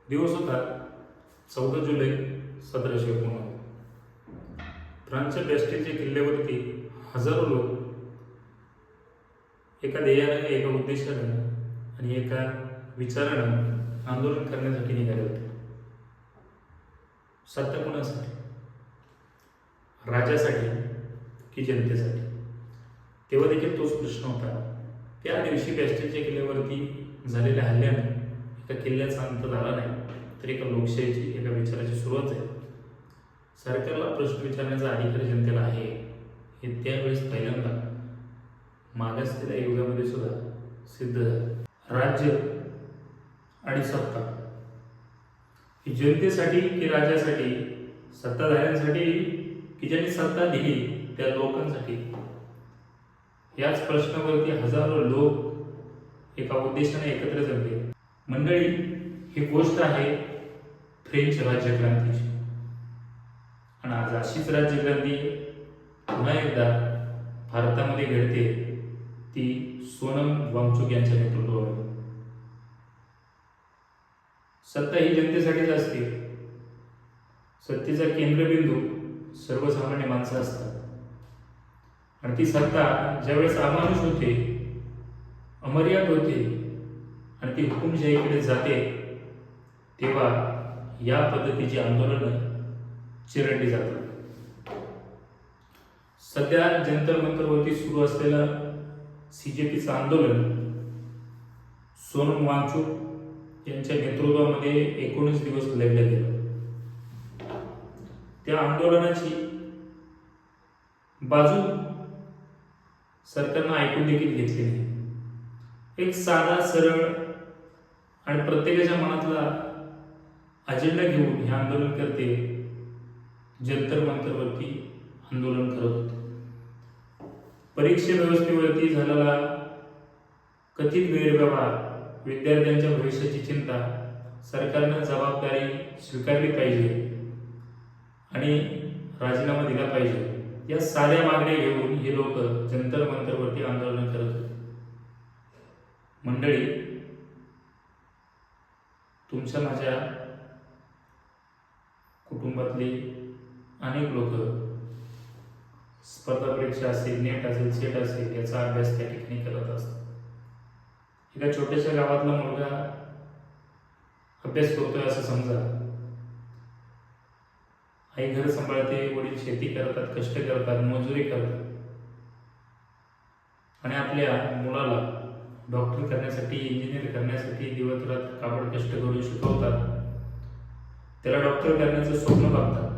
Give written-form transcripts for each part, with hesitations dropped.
दिवस होता 14 जुलै 1789. फ्रान्सच्या बॅस्टिलच्या किल्ल्यावरती हजारो लोक एका ध्येयानं, एका उद्देशानं आणि एका विचारानं आंदोलन करण्यासाठी निघाले होते. सत्ता कोणासाठी? राजासाठी की जनतेसाठी? तेव्हा देखील तोच प्रश्न होता. त्या दिवशी बॅस्टिलच्या किल्ल्यावरती झालेल्या हल्ल्यानं एका किल्ल्याचा अंत झाला नाही, तर एका लोकशाहीची, एका विचाराची सुरुवात झाली. सरकारला प्रश्न विचारण्याचा अधिकार जनतेला आहे, हे त्यावेळेस पहिल्यांदा मागासलेल्या युगामध्ये सुद्धा सिद्ध झालं. राज्य आणि सत्ता ही जनतेसाठी की राजासाठी, सत्ताधाऱ्यांसाठी की ज्यांनी सत्ता दिली त्या लोकांसाठी, याच प्रश्नावरती हजारो लोक एका उद्देशाने एकत्र जमले. मंडळी, ही गोष्ट आहे फ्रेंच राज्यक्रांतीची. आणि आज अशीच राज्यक्रांती पुन्हा एकदा भारतामध्ये घडते, ती सोनम वांगचुक यांच्या नेतृत्वावर. सत्ता ही जनतेसाठीच असते. सत्तेचा केंद्रबिंदू सर्वसामान्य माणसं असतात. आणि ती सत्ता ज्यावेळेस अमानुष होते, अमर्याद होते आणि ती हुकुमशाहीकडे जाते, तेव्हा या पद्धतीची आंदोलनं चिरडली जातात. सध्या जंतर मंतरवरती सुरू असलेलं CJPचं आंदोलन सोनम वांगचुक यांच्या नेतृत्वामध्ये 19 दिवस लढलं गेलं. त्या आंदोलनाची बाजू सरकारनं ऐकून देखील घेतली नाही. एक साधा, सरळ आणि प्रत्येकाच्या मनातला अजेंडा घेऊन हे आंदोलन करते जंतर मंतरवरती आंदोलन करत होते. परीक्षा व्यवस्थेवरती झालेला कथित गैरव्यवहार, विद्यार्थ्यांच्या भविष्याची चिंता, सरकारनं जबाबदारी स्वीकारली पाहिजे आणि राजीनामा दिला पाहिजे, या साध्या मागण्या घेऊन हे लोक जंतर मंतरवरती आंदोलन करत होते. मंडळी, तुमच्या माझ्या कुटुंबातली अनेक लोक स्पर्धा परीक्षा असेल, नेट असेल, सेट असेल, याचा अभ्यास त्या ठिकाणी करत असतात. एका छोट्याशा गावातला मुलगा अभ्यास करतोय असं समजा. आई घर सांभाळते, वडील शेती करतात, कष्ट करतात, मजुरी करतात आणि आपल्या मुलाला डॉक्टर करण्यासाठी, इंजिनियर करण्यासाठी दिवसरात्र काबड कष्ट करून शिकवतात. त्याला डॉक्टर करण्याचं स्वप्न बघतात.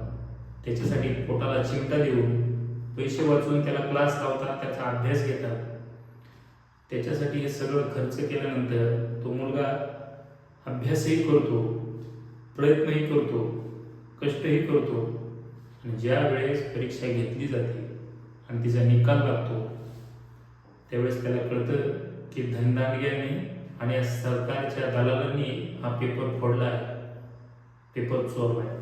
त्याच्यासाठी पोटाला चिमटा देऊन पैसे वाचून त्याला क्लास लावतात, त्याचा अभ्यास घेतात. त्याच्यासाठी हे सगळं खर्च केल्यानंतर तो मुलगा अभ्यासही करतो, प्रयत्नही करतो, कष्टही करतो आणि ज्या वेळेस परीक्षा घेतली जाते आणि तिचा निकाल लागतो, त्यावेळेस त्याला कळतं की धनदांडग्यांनी आणि या सरकारच्या दलालांनी हा पेपर फोडला आहे, पेपर चोरला आहे.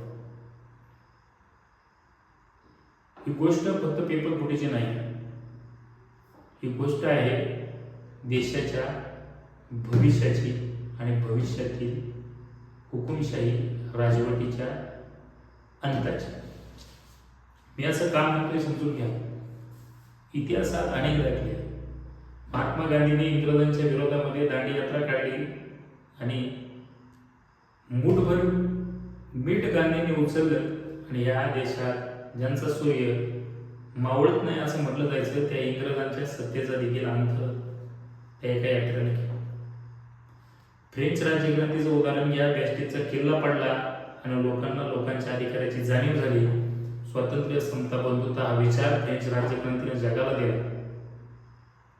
ही गोष्ट फक्त पेपर फुटीची नाही, ही गोष्ट आहे देशाच्या भविष्याची आणि भविष्यातील हुकुमशाही राजवटीच्या अंताची. मी असं काम म्हणतोय समजून घ्या. इतिहासात अनेक दाखले. महात्मा गांधींनी इंग्रजांच्या विरोधामध्ये दांडी यात्रा काढली आणि मूठभर मीठ गांधींनी उचललं आणि या देशात ज्यांचा सूर्य मावळत नाही असं म्हटलं जायचं, त्या इंग्रजांच्या सत्तेचा देखील अंत त्या एका यात्रेने केला. फ्रेंच राज्यक्रांतीचं उदाहरण घ्या. बॅस्टिलचा किल्ला पडला आणि लोकांच्या अधिकाराची जाणीव झाली. स्वातंत्र्य, समता, बंधुता हा विचार फ्रेंच राज्यक्रांतीने जगाला दिला.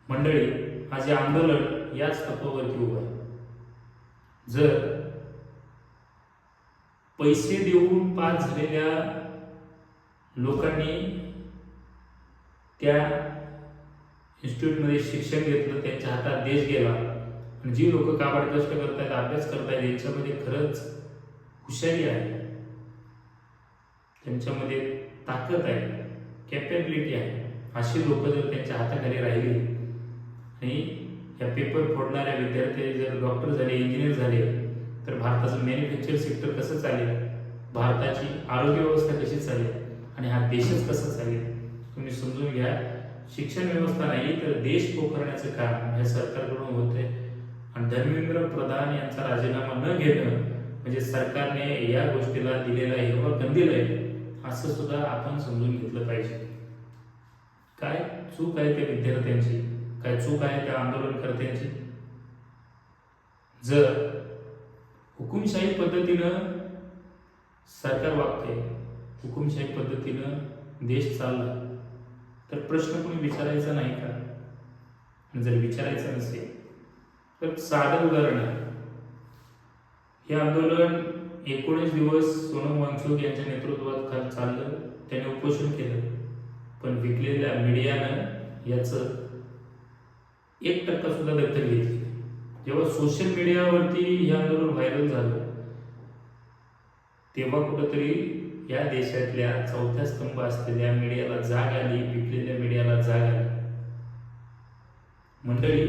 मंडळी, आज हे आंदोलन याच तत्वावरती उभं आहे. जर पैसे देऊन पास झालेल्या लोकांनी त्या इन्स्टिट्यूटमध्ये शिक्षण घेतलं, त्यांच्या हातात देश गेला आणि जी लोक काबाड कष्ट करतायत, अभ्यास करतायत, यांच्यामध्ये खरंच हुशारी आहे, त्यांच्यामध्ये ताकद आहे, कॅपॅबिलिटी आहे, अशी लोक जर त्यांच्या हाताखाली राहिली आणि या पेपर फोडणाऱ्या विद्यार्थी जर डॉक्टर झाले, इंजिनियर झाले, तर भारताचं मॅन्युफॅक्चर सेक्टर कसं चालेल, भारताची आरोग्य व्यवस्था कशी चालेल आणि हा देशच कसा चालेल तुम्ही समजून घ्या. शिक्षण व्यवस्था नाही तर देश पोखरण्याचं काम ह्या सरकारकडून होते आणि धर्मेंद्र प्रधान यांचा राजीनामा न घेणं म्हणजे सरकारने या गोष्टीला दिलेला हिरवा कंदील आहे असं सुद्धा आपण समजून घेतलं पाहिजे. काय चूक आहे त्या विद्यार्थ्यांची, काय चूक आहे त्या आंदोलनकर्त्यांची? जर हुकुमशाही पद्धतीनं सरकार वागते, हुकुमशाही पद्धतीनं देश चालला तर प्रश्न कोणी विचारायचा नाही का? आणि जर विचारायचं नसेल तर साधं उदाहरण आहे, हे आंदोलन 19 दिवस सोनम वांगचुक यांच्या नेतृत्वात चाललं, त्याने उपोषण केलं, पण विकलेल्या मीडियानं याचं 1% सुद्धा दखल घेतली. जेव्हा सोशल मीडियावरती हे आंदोलन व्हायरल झालं तेव्हा कुठंतरी या देशातल्या चौथ्या स्तंभ असलेल्या मीडियाला जाग आली, विकलेल्या मीडियाला जाग आली. मंडळी,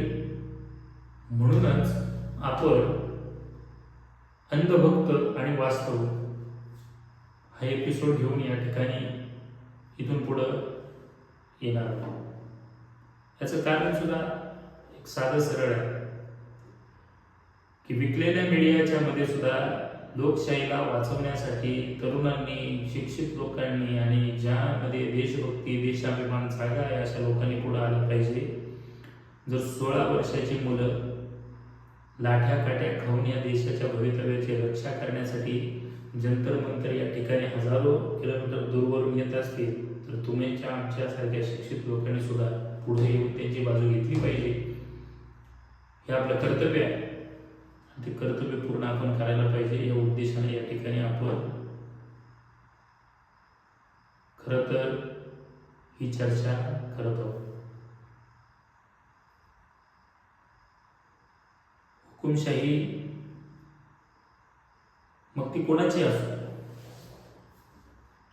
म्हणूनच आपण अंधभक्त आणि वास्तव हा एपिसोड घेऊन या ठिकाणी इथून पुढं येणार. याचं कारण सुद्धा एक साधं सरळ आहे की विकलेल्या मीडियाच्या मध्ये सुद्धा लोकशाहीला वाचवण्यासाठी तरुणांनी, शिक्षित लोकांनी आणि ज्यामध्ये देशभक्ती, देशाभिमान जागा आहे अशा लोकांनी पुढे आलं पाहिजे. जर 16 वर्षाची मुलं लाठ्या काट्या खाऊन या देशाच्या भवितव्याची रक्षा करण्यासाठी जंतर मंतर या ठिकाणी हजारो किलोमीटर दूरवरून येत असतील तर तुमच्या आमच्यासारख्या शिक्षित लोकांनी सुद्धा पुढे येऊन त्यांची बाजू घेतली पाहिजे. हे आपलं कर्तव्य आहे. ते कर्तव्य पूर्ण आपण करायला पाहिजे. या उद्देशाने या ठिकाणी आपण खरं तर ही चर्चा करत आहोत. हुकुमशाही मग ती कोणाची असो,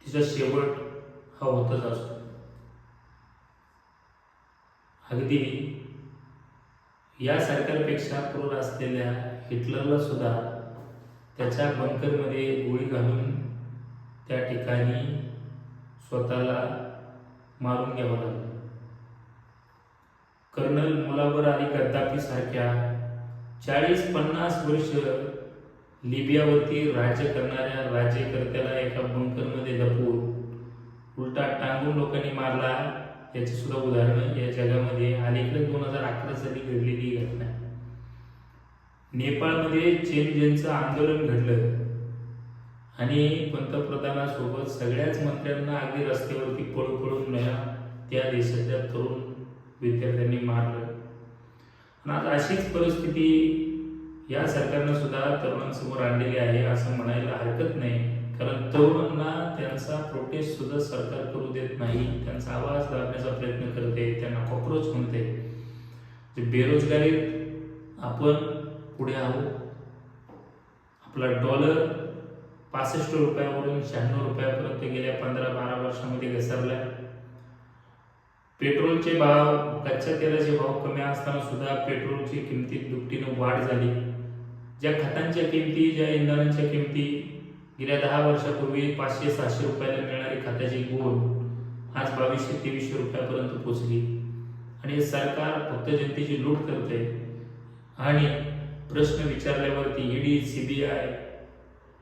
तिचा शेवट हा होतच असतो. अगदी या सरकारपेक्षा क्रूर असलेल्या हिटलरला सुद्धा त्याच्या बंकरमध्ये गोळी घालून त्या ठिकाणी स्वतःला मारून घ्यावं लागलं. कर्नल मुलावर अली गद्दाफी सारख्या 40-50 वर्ष लिबियावरती राज्य करणाऱ्या राज्यकर्त्याला एका बंकरमध्ये लपवून उलटा टांगून लोकांनी मारला, याची सुद्धा उदाहरणं या जगामध्ये अलीकडे 2011 साली घडलेली घटना. नेपाळमध्ये चेंजेंचं आंदोलन घडलं आणि पंतप्रधानासोबत सगळ्याच मंत्र्यांना अगदी रस्त्यावरती पळून त्या देशातल्या तरुण विद्यार्थ्यांनी मारलं. आणि आज अशीच परिस्थिती या सरकारनं सुद्धा तरुणांसमोर आणलेली आहे असं म्हणायला हरकत नाही. कारण तरुणांना त्यांचा प्रोटेस्ट सुद्धा सरकार करू देत नाही, त्यांचा आवाज दाबण्याचा प्रयत्न करते, त्यांना कॉक्रोच म्हणते. बेरोजगारीत आपण पुढे आहोत. आपला डॉलर 65 रुपयावरून 96 रुपयापर्यंत गेल्या 15-12 वर्षामध्ये घसरलाय. पेट्रोलचे भाव, कच्च्या तेलाचे भाव कमी असताना सुद्धा पेट्रोलची किमतीत दुपटीनं वाढ झाली. ज्या खतांच्या किमती, ज्या इंधनांच्या किमती गेल्या 10 वर्षापूर्वी 500-600 रुपयाला मिळणारी खताची गोण आज 2200-2300 रुपयापर्यंत पोहोचली. आणि हे सरकार फक्त जनतेची लूट करते आणि प्रश्न विचारल्यावरती ईडी, सीबीआय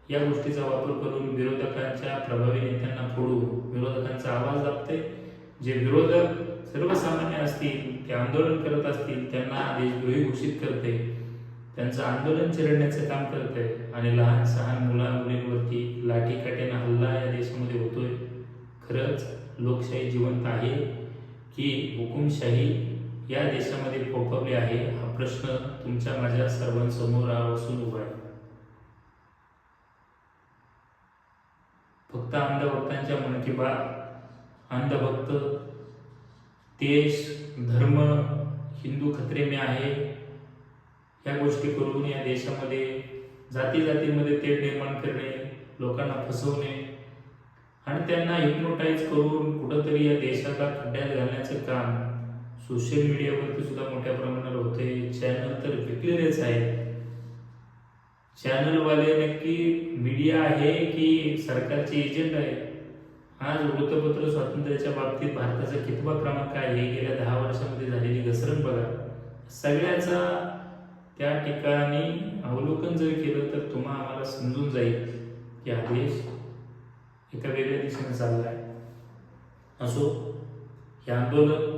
या गोष्टीचा वापर करून विरोधकांच्या प्रभावी नेत्यांना फोडून विरोधकांचा आवाज दाबते. जे विरोधक सर्वसामान्य असतील, ते आंदोलन करत असतील, त्यांना देशद्रोही घोषित करते, त्यांचं आंदोलन चिरडण्याचं काम करते आणि लहान सहान मुलांवरती लाठीकाठ्यानं हल्ला या देशामध्ये होतोय. खरंच लोकशाही जिवंत आहे की हुकुमशाही या देशामध्ये फोफावली आहे, हा प्रश्न तुमच्या माझ्या सर्वांसमोर असून उभा आहे. फक्त अंधभक्तांच्या मन की बात, अंधभक्त देश, धर्म, हिंदू खतरे में आहे या गोष्टी करून या देशामध्ये जातीमध्ये तेढ निर्माण करणे, लोकांना फसवणे आणि त्यांना हिप्नोटाईज करून कुठंतरी या देशाला खड्ड्यात घालण्याचं काम सोशल मीडियावरती सुद्धा मोठ्या प्रमाणावर होते. चॅनल तर विकलेलेच आहेत. चॅनलवाले नक्की मीडिया आहे की सरकारचे एजंट आहे? आज वृत्तपत्र स्वातंत्र्याच्या बाबतीत भारताचा कितवा क्रमांक आहे हे गेल्या 10 वर्षामध्ये झालेली घसरण बघा. सगळ्याचा त्या ठिकाणी अवलोकन जर केलं तर आम्हाला समजून जाईल की हा देश एका वेगळ्या दिशेने चालला आहे. असो, हे आंदोलन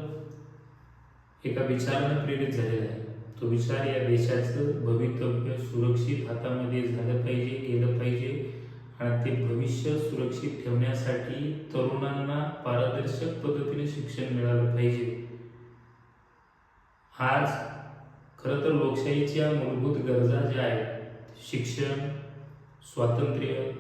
एका विचारानं प्रेरित झालेलं आहे. तो विचार या देशाचं भवितव्य सुरक्षित हातामध्ये झालं पाहिजे, गेलं पाहिजे आणि ते भविष्य सुरक्षित ठेवण्यासाठी तरुणांना पारदर्शक पद्धतीने शिक्षण मिळालं पाहिजे. आज खरं तर लोकशाहीच्या मूलभूत गरजा ज्या आहेत, शिक्षण, स्वातंत्र्य,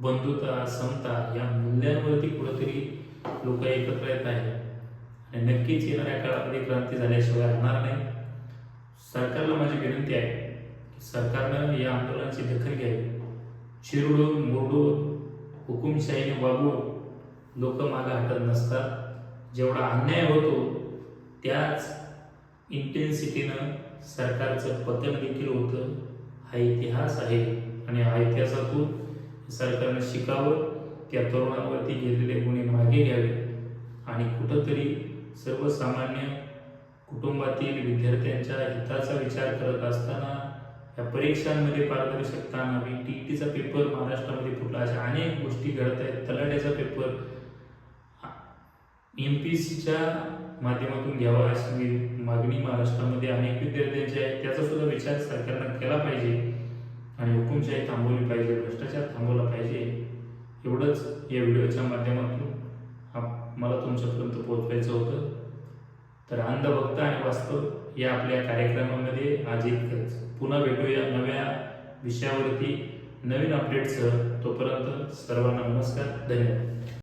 बंधुता, समता या मूल्यांवरती कुठंतरी लोक एकत्र येत आहेत आणि नक्कीच येणाऱ्या काळामध्ये क्रांती झाल्याशिवाय राहणार नाही. सरकारला माझी विनंती आहे की सरकारनं या आंदोलनाची दखल घ्यावी. चिरडून मोडून हुकुमशाहीने वागवून लोक मागे हटत नसतात. जेवढा अन्याय होतो त्याच इंटेन्सिटीनं सरकारचं पतन देखील होतं. हा इतिहास आहे आणि हा इतिहासातून सरकारनं शिकावं, त्या तरुणांवरती घेतलेले गुन्हे मागे घ्यावे आणि कुठंतरी सर्वसामान्य कुटुंबातील विद्यार्थ्यांच्या हिताचा विचार करत असताना या परीक्षांमध्ये पारदर्शकता आणावी. टीईटीचा पेपर महाराष्ट्रामध्ये फुटला, अशा अनेक गोष्टी घडत आहेत. तलाठ्याचा पेपर MPSCच्या माध्यमातून घ्यावा अशी मागणी महाराष्ट्रामध्ये अनेक विद्यार्थ्यांची आहे. त्याचा सुद्धा विचार सरकारनं केला पाहिजे आणि हुकुमशाही थांबवली पाहिजे, भ्रष्टाचार थांबवला पाहिजे. एवढंच या व्हिडिओच्या माध्यमातून मला तुमच्यापर्यंत पोहोचवायचं होतं. तर अंधभक्त आणि वास्तव या आपल्या कार्यक्रमामध्ये आज इतकंच. पुन्हा भेटूया नव्या विषयावरती नवीन अपडेट्ससह. तोपर्यंत सर्वांना नमस्कार, धन्यवाद.